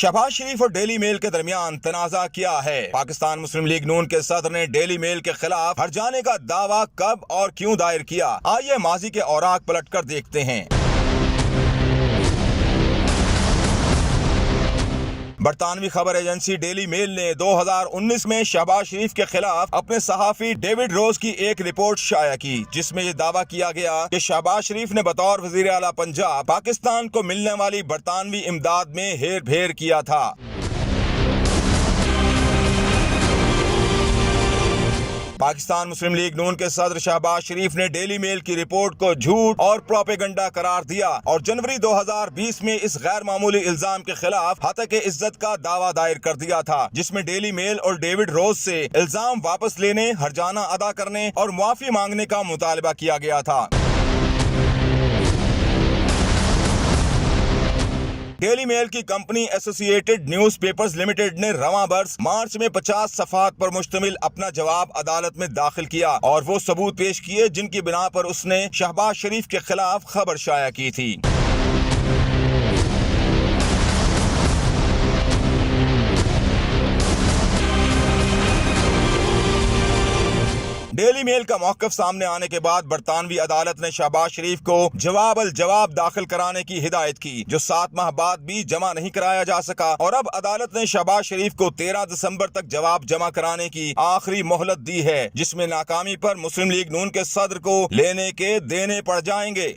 शहबाज शरीफ और daily mail के दरमियान तनाजा किया है। पाकिस्तान मुस्लिम लीग नून के सदर ने डेली मेल के खिलाफ हट जाने का दावा कब और क्यों दायर किया, आइए माजी के औराक पलटकर देखते हैं। बरतानवी खबर एजेंसी डेली मेल ने 2019 में शहबाज शरीफ के खिलाफ अपने सहाफी डेविड रोज की एक रिपोर्ट शाया की, जिसमें यह दावा किया गया कि शहबाज शरीफ ने बतौर वजीर आला पंजाब पाकिस्तान को मिलने वाली बरतानवी इमदाद में हेर फेर किया था। पाकिस्तान मुस्लिम लीग नून के सदर शहबाज शरीफ ने डेली मेल की रिपोर्ट को झूठ और प्रोपेगेंडा करार दिया और जनवरी 2020 में इस गैर मामूली इल्जाम के खिलाफ हतक इज्जत का दावा दायर कर दिया था, जिसमें डेली मेल और डेविड रोज से इल्जाम वापस लेने, हर्जाना अदा करने और मुआफी मांगने का मुतालबा किया गया था। डेली मेल की कंपनी एसोसिएटेड न्यूज़पेपर्स लिमिटेड ने रवां बरस मार्च में 50 सफ़हात पर मुश्तमिल अपना जवाब अदालत में दाखिल किया और वो सबूत पेश किए जिनकी बिना पर उसने शहबाज शरीफ के खिलाफ खबर शाया की थी। डेली मेल का मौक़िफ़ सामने आने के बाद बरतानवी अदालत ने शहबाज शरीफ को जवाब अल जवाब दाखिल कराने की हिदायत की, जो 7 माह बाद भी जमा नहीं कराया जा सका और अब अदालत ने शहबाज शरीफ को 13 दिसंबर तक जवाब जमा कराने की आखिरी मोहलत दी है, जिसमें नाकामी पर मुस्लिम लीग नून के सदर को लेने के देने पड़ जाएंगे।